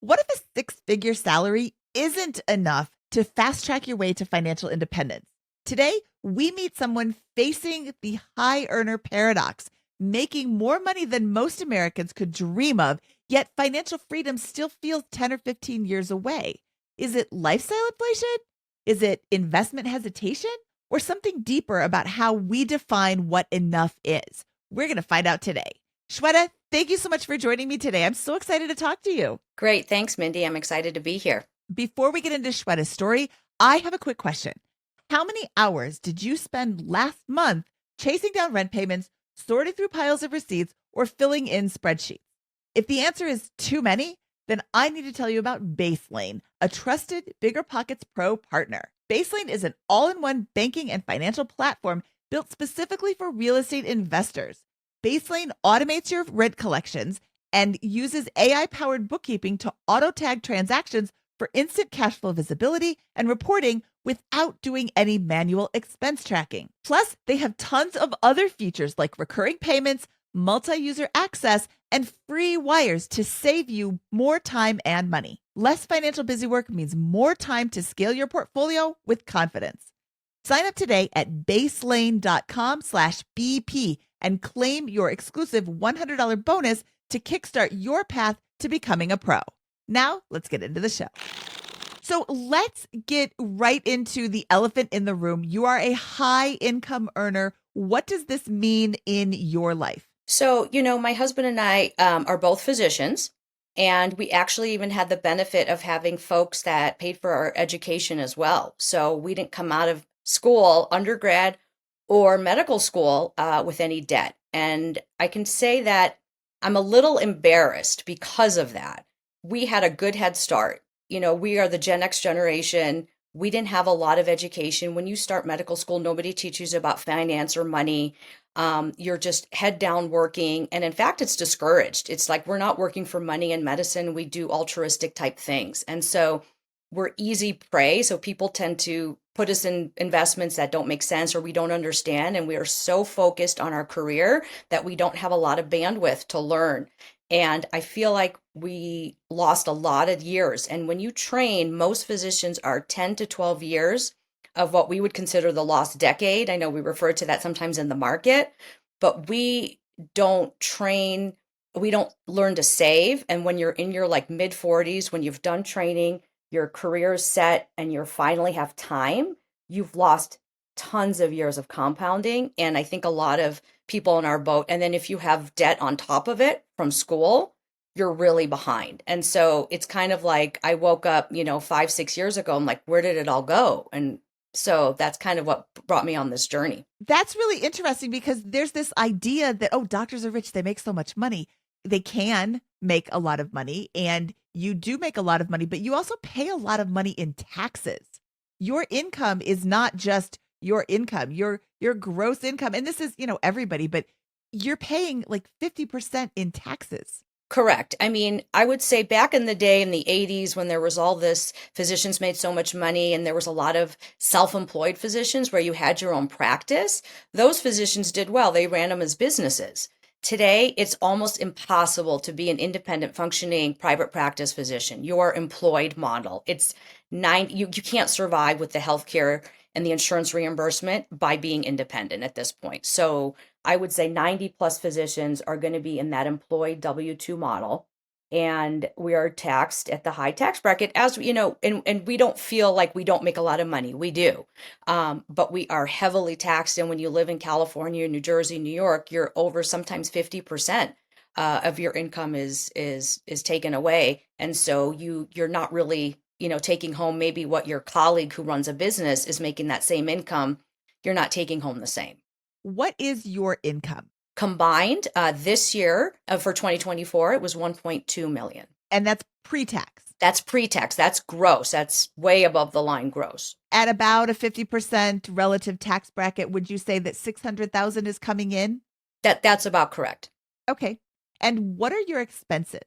What if a six-figure salary isn't enough to fast track your way to financial independence? Today, we meet someone facing the high earner paradox, making more money than most Americans could dream of, yet financial freedom still feels 10 or 15 years away. Is it lifestyle inflation? Is it investment hesitation? Or something deeper about how we define what enough is? We're going to find out today. Shweta, thank you so much for joining me today. I'm so excited to talk to you. Great. Thanks, Mindy. I'm excited to be here. Before we get into Shweta's story, I have a quick question. How many hours did you spend last month chasing down rent payments, sorting through piles of receipts, or filling in spreadsheets? If the answer is too many, then I need to tell you about Baselane, a trusted BiggerPockets Pro partner. Baselane is an all-in-one banking and financial platform built specifically for real estate investors. Baselane automates your rent collections and uses AI-powered bookkeeping to auto-tag transactions for instant cash flow visibility and reporting without doing any manual expense tracking. Plus, they have tons of other features like recurring payments, multi-user access, and free wires to save you more time and money. Less financial busy work means more time to scale your portfolio with confidence. Sign up today at baselane.com/BP and claim your exclusive $100 bonus to kickstart your path to becoming a pro. Now, let's get into the show. So let's get right into the elephant in the room. You are a high income earner. What does this mean in your life? So, my husband and I are both physicians, and we actually even had the benefit of having folks that paid for our education as well. So we didn't come out of school, undergrad or medical school, with any debt. And I can say that I'm a little embarrassed because of that. We had a good head start. We are the Gen X generation. We didn't have a lot of education. When you start medical school, nobody teaches you about finance or money. You're just head down working. And in fact, it's discouraged. It's like we're not working for money in medicine. We do altruistic type things. And so we're easy prey. So people tend to put us in investments that don't make sense or we don't understand. And we are so focused on our career that we don't have a lot of bandwidth to learn. And I feel like we lost a lot of years. And when you train, most physicians are 10 to 12 years of what we would consider the lost decade. I know we refer to that sometimes in the market, but we don't train, we don't learn to save. And when you're in your like mid 40s, when you've done training, your career is set, and you finally have time, you've lost tons of years of compounding. And I think a lot of people in our boat. And then if you have debt on top of it from school, you're really behind. And so it's kind of like I woke up, 5, 6 years ago. I'm like, where did it all go? And so that's kind of what brought me on this journey. That's really interesting because there's this idea that, oh, doctors are rich, they make so much money. They can make a lot of money, and you do make a lot of money, but you also pay a lot of money in taxes. Your income is not just your income, your gross income. And this is, everybody, but you're paying like 50% in taxes. Correct. I mean, I would say back in the day in the 80s when there was all this, physicians made so much money and there was a lot of self-employed physicians where you had your own practice. Those physicians did well. They ran them as businesses. Today, it's almost impossible to be an independent functioning private practice physician. Your employed model. It's you can't survive with the healthcare and the insurance reimbursement by being independent at this point. So I would say 90 plus physicians are going to be in that employed W-2 model. And we are taxed at the high tax bracket, as and we don't feel like we don't make a lot of money. We do. But we are heavily taxed. And when you live in California, New Jersey, New York, you're over sometimes 50% of your income is taken away. And so you're not really, taking home maybe what your colleague who runs a business is making that same income. You're not taking home the same. What is your income? Combined this year for 2024, it was 1.2 million. And that's pre-tax. That's pre-tax. That's gross. That's way above the line gross. At about a 50% relative tax bracket, would you say that 600,000 is coming in? That's about correct. Okay. And what are your expenses?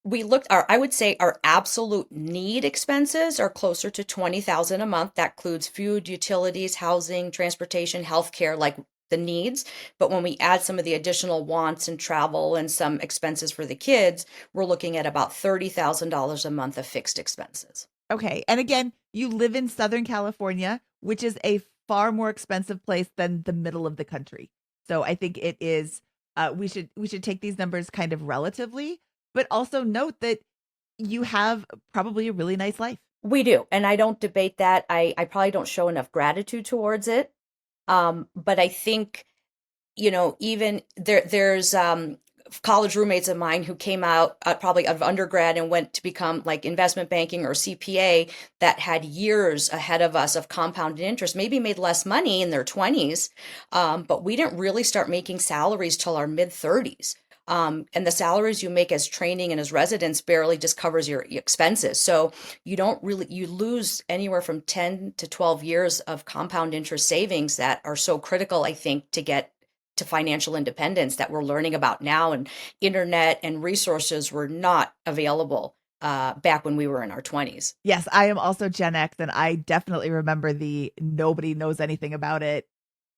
I would say our absolute need expenses are closer to 20,000 a month. That includes food, utilities, housing, transportation, healthcare, like the needs. But when we add some of the additional wants and travel and some expenses for the kids, we're looking at about $30,000 a month of fixed expenses. Okay. And again, you live in Southern California, which is a far more expensive place than the middle of the country. So I think it is we should take these numbers kind of relatively, but also note that you have probably a really nice life. We do. And I don't debate that. I probably don't show enough gratitude towards it. But I think, even there's college roommates of mine who came out probably out of undergrad and went to become like investment banking or CPA that had years ahead of us of compounded interest, maybe made less money in their 20s. But we didn't really start making salaries till our mid 30s. And the salaries you make as training and as residents barely just covers your expenses. So you lose anywhere from 10 to 12 years of compound interest savings that are so critical, I think, to get to financial independence that we're learning about now. And internet and resources were not available back when we were in our 20s. Yes, I am also Gen X, and I definitely remember the nobody knows anything about it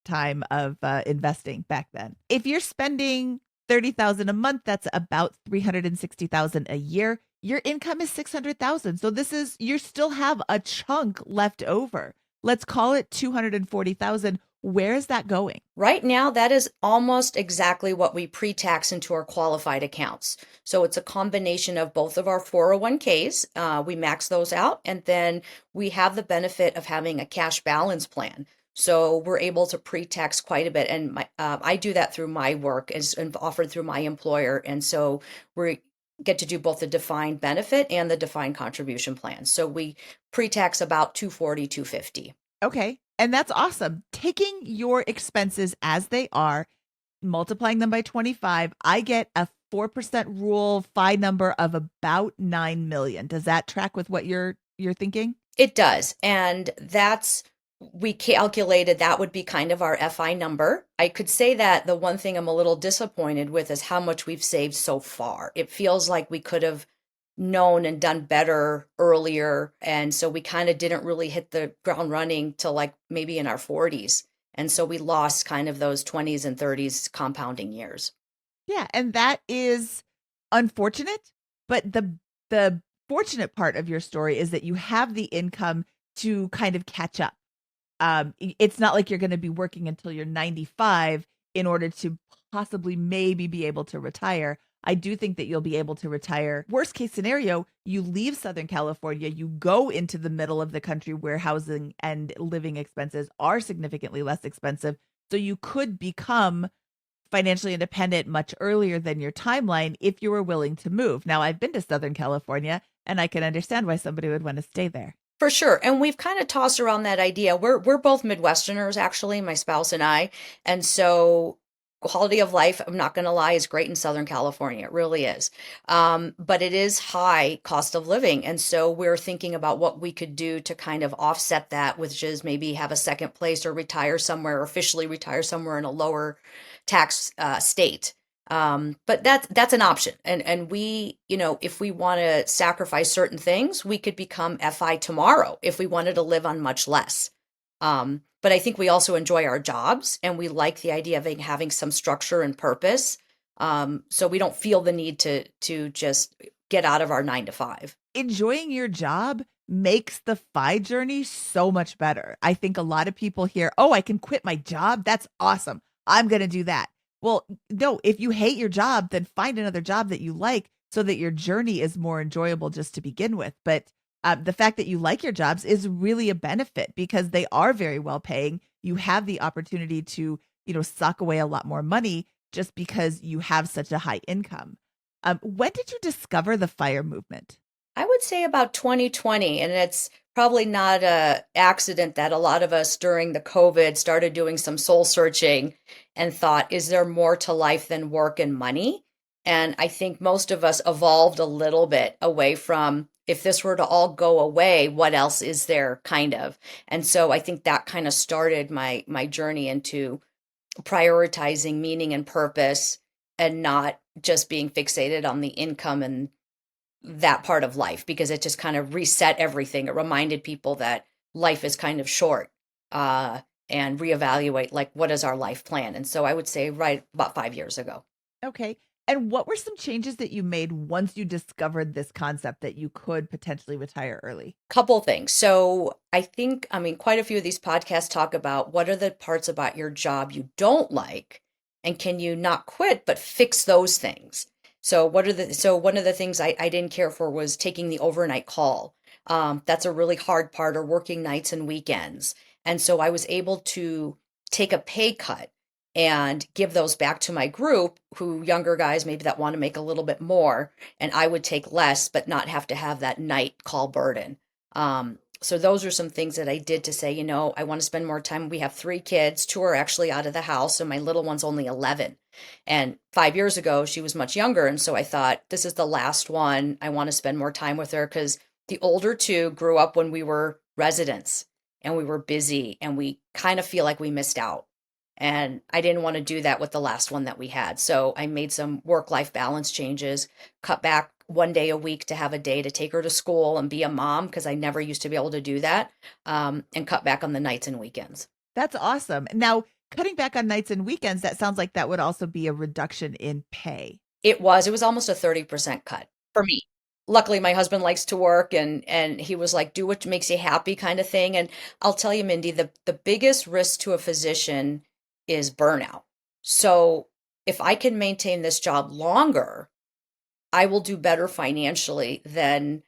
time of investing back then. If you're spending 30,000 a month, that's about 360,000 a year. Your income is 600,000. So you still have a chunk left over. Let's call it 240,000. Where is that going? Right now, that is almost exactly what we pre-tax into our qualified accounts. So it's a combination of both of our 401ks. We max those out, and then we have the benefit of having a cash balance plan. So we're able to pre-tax quite a bit. And I do that through my work as offered through my employer. And so we get to do both the defined benefit and the defined contribution plan. So we pre-tax about 240, 250. Okay. And that's awesome. Taking your expenses as they are, multiplying them by 25, I get a 4% rule FI number of about 9 million. Does that track with what you're thinking? It does. And we calculated that would be kind of our FI number. I could say that the one thing I'm a little disappointed with is how much we've saved so far. It feels like we could have known and done better earlier. And so we kind of didn't really hit the ground running till like maybe in our 40s. And so we lost kind of those 20s and 30s compounding years. Yeah, and that is unfortunate, but the fortunate part of your story is that you have the income to kind of catch up. It's not like you're going to be working until you're 95 in order to possibly maybe be able to retire. I do think that you'll be able to retire. Worst case scenario, you leave Southern California, you go into the middle of the country where housing and living expenses are significantly less expensive. So you could become financially independent much earlier than your timeline if you were willing to move. Now, I've been to Southern California, and I can understand why somebody would want to stay there. For sure. And we've kind of tossed around that idea. We're both Midwesterners, actually, my spouse and I. And so quality of life, I'm not going to lie, is great in Southern California. It really is. But it is high cost of living. And so we're thinking about what we could do to kind of offset that, which is maybe have a second place or retire somewhere, or officially retire somewhere in a lower tax state. But that's an option. And we, if we want to sacrifice certain things, we could become FI tomorrow if we wanted to live on much less. But I think we also enjoy our jobs, and we like the idea of having some structure and purpose. So we don't feel the need to just get out of our 9 to 5. Enjoying your job makes the FI journey so much better. I think a lot of people hear, oh, I can quit my job. That's awesome. I'm going to do that. Well, no, if you hate your job, then find another job that you like so that your journey is more enjoyable just to begin with. But the fact that you like your jobs is really a benefit because they are very well paying. You have the opportunity to, sock away a lot more money just because you have such a high income. When did you discover the FIRE movement? I would say about 2020, and it's probably not a accident that a lot of us during the COVID started doing some soul searching and thought, is there more to life than work and money? And I think most of us evolved a little bit away from, if this were to all go away, what else is there, kind of. And so I think that kind of started my journey into prioritizing meaning and purpose and not just being fixated on the income and that part of life, because it just kind of reset everything. It reminded people that life is kind of short. and reevaluate, like, what is our life plan? And so I would say right about 5 years ago. Okay. And what were some changes that you made once you discovered this concept that you could potentially retire early? Couple things. So I think, I mean, quite a few of these podcasts talk about what are the parts about your job you don't like, and can you not quit but fix those things? So one of the things I didn't care for was taking the overnight call. That's a really hard part, or working nights and weekends. And so I was able to take a pay cut and give those back to my group, who younger guys maybe that want to make a little bit more, and I would take less but not have to have that night call burden. So those are some things that I did to say, I want to spend more time. We have 3 kids, 2 are actually out of the house, and my little one's only 11. And 5 years ago, she was much younger. And so I thought, this is the last one. I want to spend more time with her, because the older 2 grew up when we were residents and we were busy, and we kind of feel like we missed out. And I didn't want to do that with the last one that we had. So I made some work-life balance changes, cut back 1 day a week to have a day to take her to school and be a mom, because I never used to be able to do that, and cut back on the nights and weekends. That's awesome. Now, cutting back on nights and weekends, that sounds like that would also be a reduction in pay. It was almost a 30% cut for me. Luckily, my husband likes to work, and he was like, do what makes you happy, kind of thing. And I'll tell you, Mindy, the biggest risk to a physician is burnout. So if I can maintain this job longer, I will do better financially than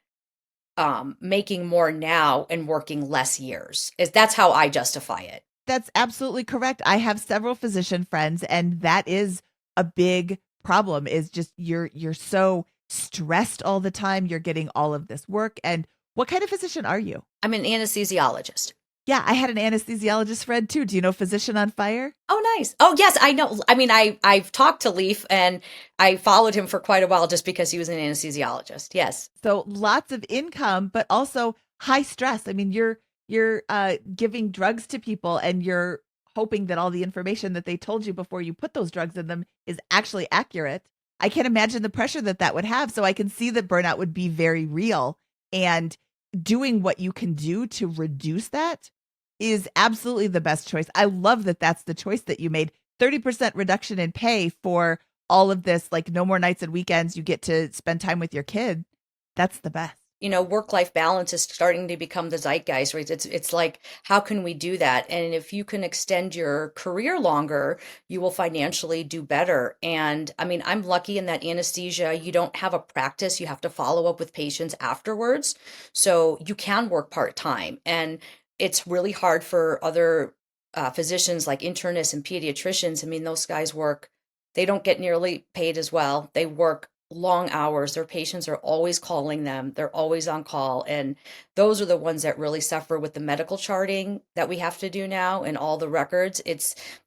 making more now and working less years. That's how I justify it. That's absolutely correct. I have several physician friends, and that is a big problem, is just you're so stressed all the time. You're getting all of this work. And what kind of physician are you? I'm an anesthesiologist. Yeah, I had an anesthesiologist friend too. Do you know Physician on Fire? Oh, nice. Oh, yes, I know. I mean, I've talked to Leaf, and I followed him for quite a while just because he was an anesthesiologist. Yes. So lots of income, but also high stress. I mean, you're giving drugs to people, and you're hoping that all the information that they told you before you put those drugs in them is actually accurate. I can't imagine the pressure that that would have. So I can see that burnout would be very real, and doing what you can do to reduce that is absolutely the best choice. I love that that's the choice that you made. 30% reduction in pay for all of this, like no more nights and weekends. You get to spend time with your kid. That's the best. Work-life balance is starting to become the zeitgeist, right? It's like, how can we do that? And if you can extend your career longer, you will financially do better. And I mean, I'm lucky in that anesthesia, you don't have a practice. You have to follow up with patients afterwards. So you can work part-time. And it's really hard for other physicians like internists and pediatricians. I mean, those guys work, they don't get nearly paid as well. They work long hours. Their patients are always calling them. They're always on call. And those are the ones that really suffer with the medical charting that we have to do now and all the records.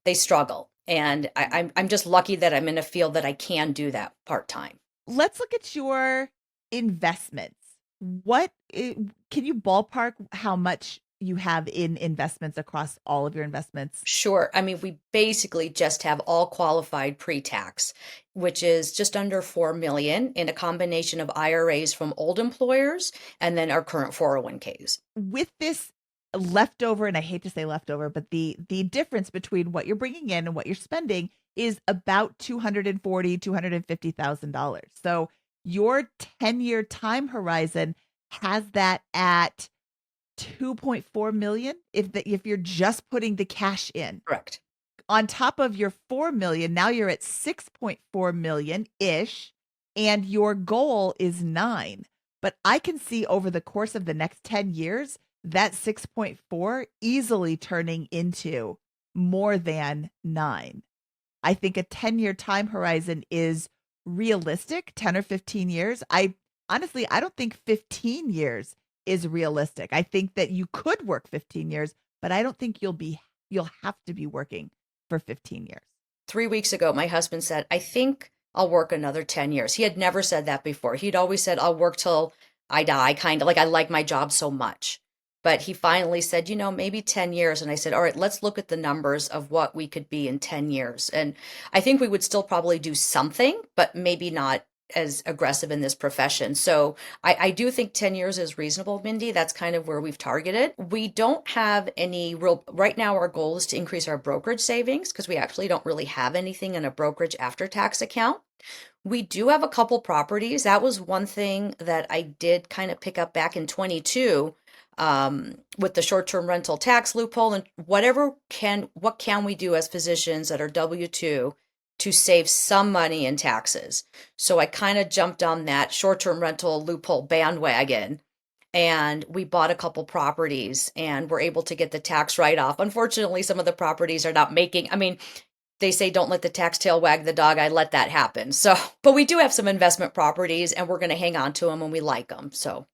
They struggle. And I'm just lucky that I'm in a field that I can do that part-time. Let's look at your investments. Can you ballpark how much you have in investments across all of your investments? Sure. I mean, we basically just have all qualified pre-tax, which is just under 4 million in a combination of IRAs from old employers and then our current 401ks. With this leftover, and I hate to say leftover, but the difference between what you're bringing in and what you're spending is about $250,000. So your 10-year time horizon has that at 2.4 million if you're just putting the cash in. Correct. On top of your 4 million, now you're at 6.4 million ish, and your goal is 9. But I can see over the course of the next 10 years that 6.4 easily turning into more than 9. I think a 10-year time horizon is realistic, 10 or 15 years. I don't think 15 years is realistic. I think that you could work 15 years, but I don't think you'll have to be working for 15 years. 3 weeks ago, my husband said, I think I'll work another 10 years. He had never said that before. He'd always said, I'll work till I die, kind of like I like my job so much. But he finally said, maybe 10 years. And I said, all right, let's look at the numbers of what we could be in 10 years. And I think we would still probably do something, but maybe not as aggressive in this profession. So I do think 10 years is reasonable, Mindy. That's kind of where we've targeted. We don't have any real, right now, our goal is to increase our brokerage savings because we actually don't really have anything in a brokerage after tax account. We do have a couple properties. That was one thing that I did kind of pick up back in 22 with the short-term rental tax loophole and what can we do as physicians that are W-2 to save some money in taxes? So I kind of jumped on that short-term rental loophole bandwagon and we bought a couple properties and were able to get the tax write-off. Unfortunately, some of the properties are not making, I mean, they say don't let the tax tail wag the dog. I let that happen. So, but we do have some investment properties and we're going to hang on to them when we like them. So,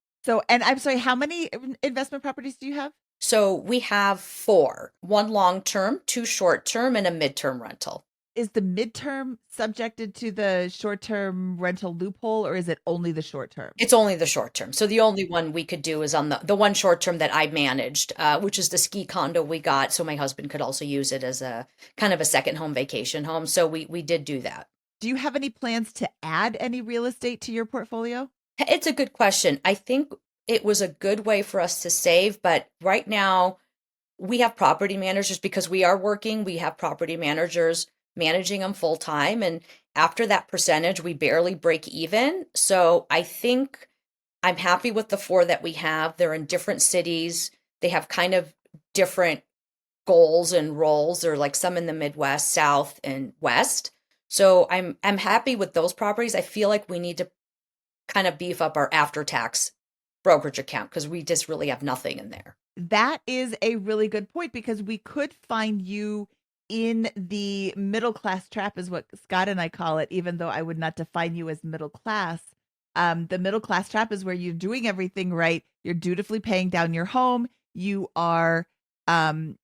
and I'm sorry, how many investment properties do you have? So we have four, one long term, two short term, and a midterm rental. Is the midterm subjected to the short-term rental loophole, or is it only the short term? It's only the short term. So the only one we could do is on the one short term that I managed, which is the ski condo we got. So my husband could also use it as a kind of a second home, vacation home. So we did do that. Do you have any plans to add any real estate to your portfolio? It's a good question. I think it was a good way for us to save, but right now we have property managers because we are working. We have property managers managing them full time. And after that percentage, we barely break even. So I think I'm happy with the four that we have. They're in different cities. They have kind of different goals and roles. They're like some in the Midwest, South, and West. So I'm happy with those properties. I feel like we need to kind of beef up our after tax brokerage account because we just really have nothing in there. That is a really good point because we could find you in the middle class trap, is what Scott and I call it, even though I would not define you as middle class. The middle class trap is where you're doing everything right. You're dutifully paying down your home. You are um,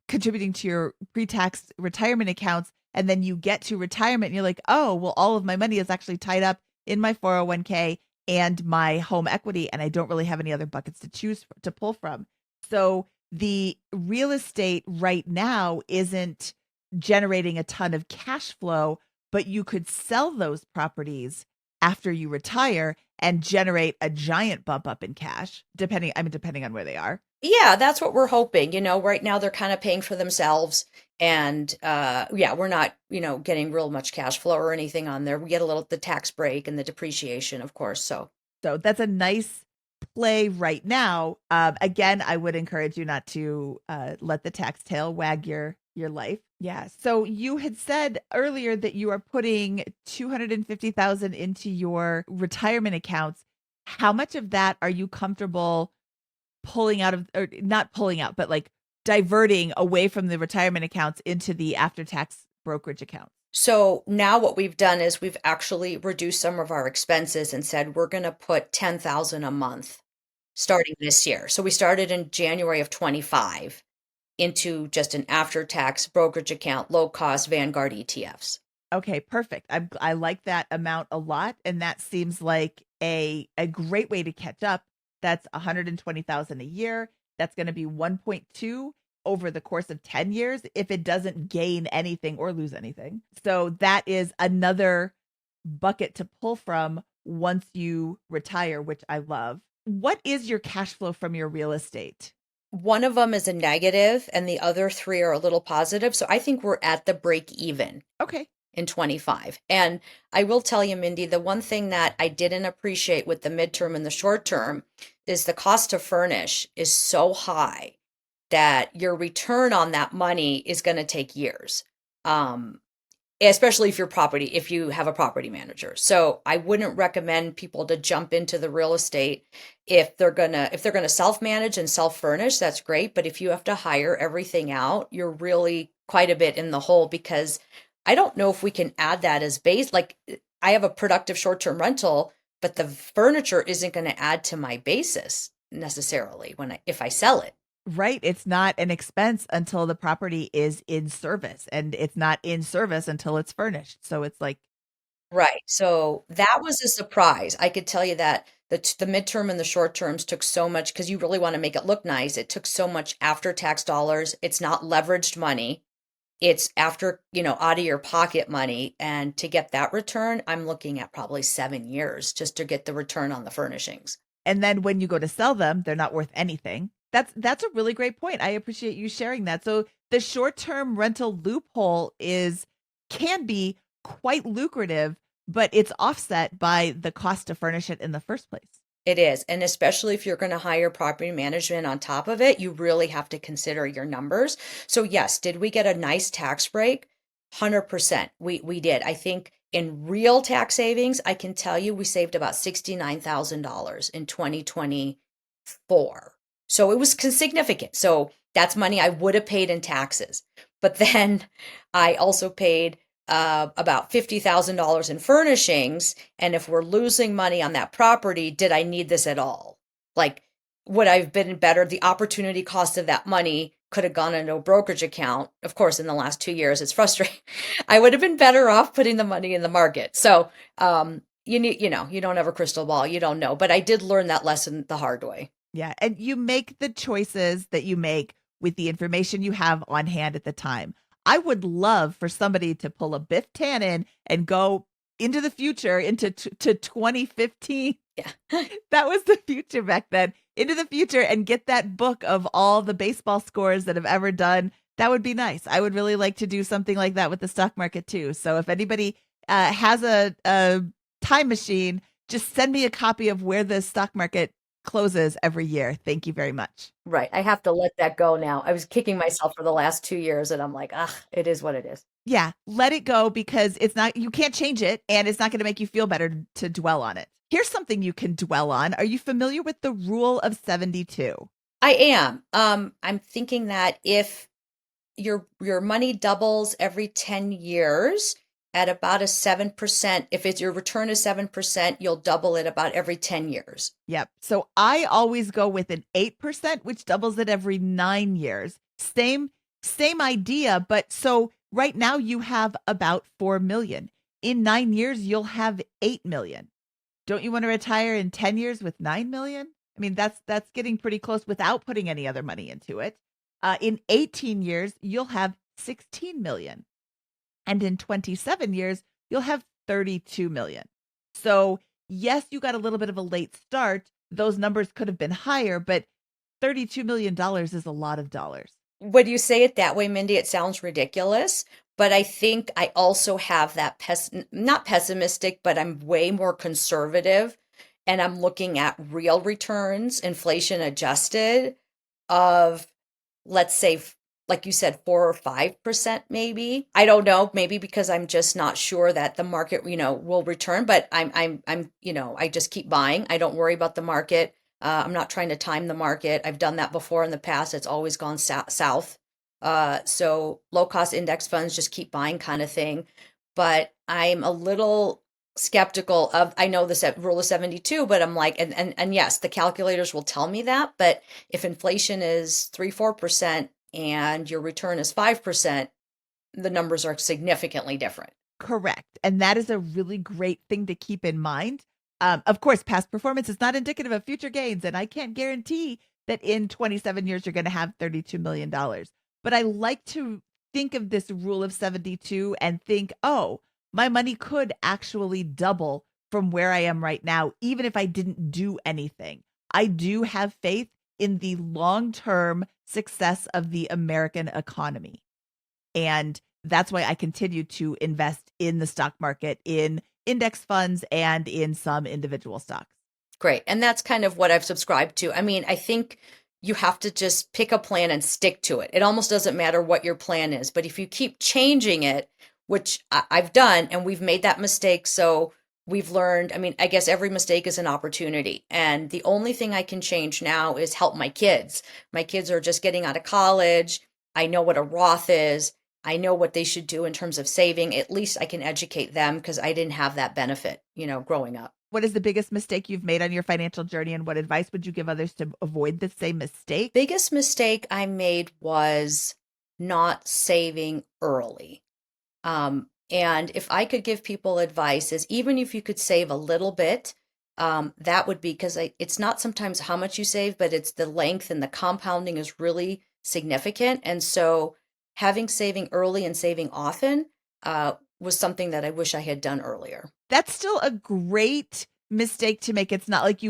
contributing to your pre-tax retirement accounts. And then you get to retirement and you're like, oh, well, all of my money is actually tied up in my 401k and my home equity. And I don't really have any other buckets to pull from. So the real estate right now isn't generating a ton of cash flow, but you could sell those properties after you retire and generate a giant bump up in cash, depending on where they are. Yeah, that's what we're hoping. Right now they're kind of paying for themselves. And yeah, we're not, getting real much cash flow or anything on there. We get a little the tax break and the depreciation, of course. So that's a nice play right now. Again, I would encourage you not to let the tax tail wag your life. Yeah. So you had said earlier that you are putting 250,000 into your retirement accounts. How much of that are you comfortable pulling out of, or not pulling out, but like diverting away from the retirement accounts into the after tax brokerage account? So now what we've done is we've actually reduced some of our expenses and said we're going to put 10,000 a month starting this year. So we started in January of 25 into just an after-tax brokerage account, low-cost Vanguard ETFs. Okay, perfect. I like that amount a lot, and that seems like a great way to catch up. That's 120,000 a year. That's going to be 1.2 over the course of 10 years if it doesn't gain anything or lose anything. So that is another bucket to pull from once you retire, which I love. What is your cash flow from your real estate? One of them is a negative and the other three are a little positive. So I think we're at the break even Okay. in 25. And I will tell you, Mindy, the one thing that I didn't appreciate with the midterm and the short term is the cost to furnish is so high that your return on that money is going to take years. Especially if you have a property manager. So I wouldn't recommend people to jump into the real estate if they're gonna self-manage and self-furnish, that's great. But if you have to hire everything out, you're really quite a bit in the hole because I don't know if we can add that as base. Like I have a productive short-term rental, but the furniture isn't going to add to my basis necessarily if I sell it. Right. It's not an expense until the property is in service, and it's not in service until it's furnished. So it's like, Right. So that was a surprise. I could tell you that the midterm and the short terms took so much because you really want to make it look nice. It took so much after tax dollars. It's not leveraged money. it's after, out of your pocket money. And to get that return, I'm looking at probably 7 years just to get the return on the furnishings. And then when you go to sell them, they're not worth anything. That's a really great point. I appreciate you sharing that. So the short-term rental loophole can be quite lucrative, but it's offset by the cost to furnish it in the first place. It is. And especially if you're going to hire property management on top of it, you really have to consider your numbers. So yes, did we get a nice tax break? 100%. We did. I think in real tax savings, I can tell you we saved about $69,000 in 2024. So it was significant. So that's money I would have paid in taxes. But then I also paid about $50,000 in furnishings. And if we're losing money on that property, did I need this at all? Like, would I have been better? The opportunity cost of that money could have gone into a brokerage account. Of course, in the last 2 years, it's frustrating. I would have been better off putting the money in the market. So, you don't have a crystal ball. You don't know. But I did learn that lesson the hard way. Yeah. And you make the choices that you make with the information you have on hand at the time. I would love for somebody to pull a Biff Tannen and go into the future, to 2015. Yeah. That was the future back then. Into the future and get that book of all the baseball scores that have ever done. That would be nice. I would really like to do something like that with the stock market too. So if anybody has a time machine, just send me a copy of where the stock market closes every year. Thank you very much. Right. I have to let that go now. I was kicking myself for the last 2 years and I'm like, it is what it is. Yeah, let it go because you can't change it and it's not going to make you feel better to dwell on it. Here's something you can dwell on. Are you familiar with the rule of 72? I am. I'm thinking that if your money doubles every 10 years at about a 7%, if it's your return is 7%, you'll double it about every 10 years. Yep. So I always go with an 8%, which doubles it every 9 years. Same idea, but so right now you have about 4 million. In 9 years, you'll have 8 million. Don't you want to retire in 10 years with 9 million? I mean, that's getting pretty close without putting any other money into it. In 18 years, you'll have 16 million. And in 27 years, you'll have 32 million. So yes, you got a little bit of a late start. Those numbers could have been higher, but $32 million is a lot of dollars. When you say it that way, Mindy, it sounds ridiculous. But I think I also have that not pessimistic, but I'm way more conservative. And I'm looking at real returns, inflation adjusted, of, let's say, like you said, 4 or 5%, maybe. I don't know, maybe because I'm just not sure that the market, will return. But I just keep buying. I don't worry about the market. I'm not trying to time the market. I've done that before in the past. It's always gone south. So low cost index funds, just keep buying kind of thing. But I'm a little skeptical of, I know the rule of 72, but I'm like, and yes, the calculators will tell me that. But if inflation is 3-4% and your return is 5%, the numbers are significantly different. Correct. And that is a really great thing to keep in mind. Of course, past performance is not indicative of future gains, and I can't guarantee that in 27 years you're going to have $32 million. But I like to think of this rule of 72 and think, oh, my money could actually double from where I am right now, even if I didn't do anything. I do have faith in the long-term success of the American economy. And that's why I continue to invest in the stock market, in index funds, and in some individual stocks. Great. And that's kind of what I've subscribed to. I mean, I think you have to just pick a plan and stick to it. It almost doesn't matter what your plan is, but if you keep changing it, which I've done, and we've made that mistake. So we've learned, I mean, I guess every mistake is an opportunity. And the only thing I can change now is help my kids. My kids are just getting out of college. I know what a Roth is. I know what they should do in terms of saving. At least I can educate them because I didn't have that benefit, growing up. What is the biggest mistake you've made on your financial journey, and what advice would you give others to avoid the same mistake? Biggest mistake I made was not saving early. And if I could give people advice, is even if you could save a little bit, that would be, because it's not sometimes how much you save, but it's the length, and the compounding is really significant. And so having saving early and saving often was something that I wish I had done earlier. That's still a great mistake to make. It's not like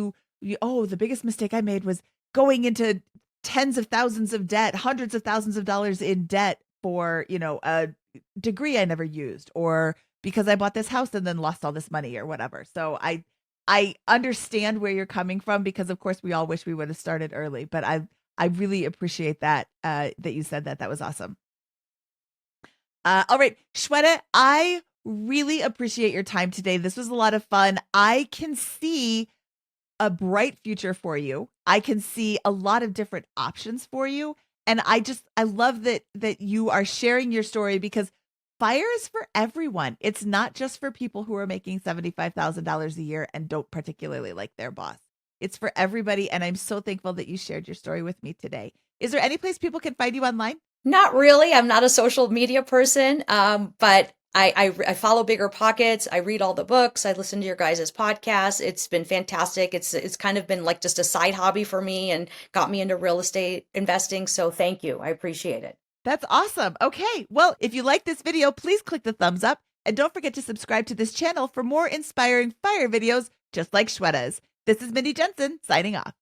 oh, the biggest mistake I made was going into tens of thousands of debt, hundreds of thousands of dollars in debt for, a degree I never used, or because I bought this house and then lost all this money or whatever. So I understand where you're coming from, because of course we all wish we would have started early, but I really appreciate that that you said that. That was awesome. All right, Shweta, I really appreciate your time today. This was a lot of fun. I can see a bright future for you. I can see a lot of different options for you. And I love that you are sharing your story, because fire is for everyone. It's not just for people who are making $75,000 a year and don't particularly like their boss. It's for everybody. And I'm so thankful that you shared your story with me today. Is there any place people can find you online? Not really. I'm not a social media person, but I follow BiggerPockets. I read all the books. I listen to your guys' podcasts. It's been fantastic. It's kind of been like just a side hobby for me and got me into real estate investing. So thank you. I appreciate it. That's awesome. Okay. Well, if you like this video, please click the thumbs up, and don't forget to subscribe to this channel for more inspiring fire videos just like Shweta's. This is Mindy Jensen signing off.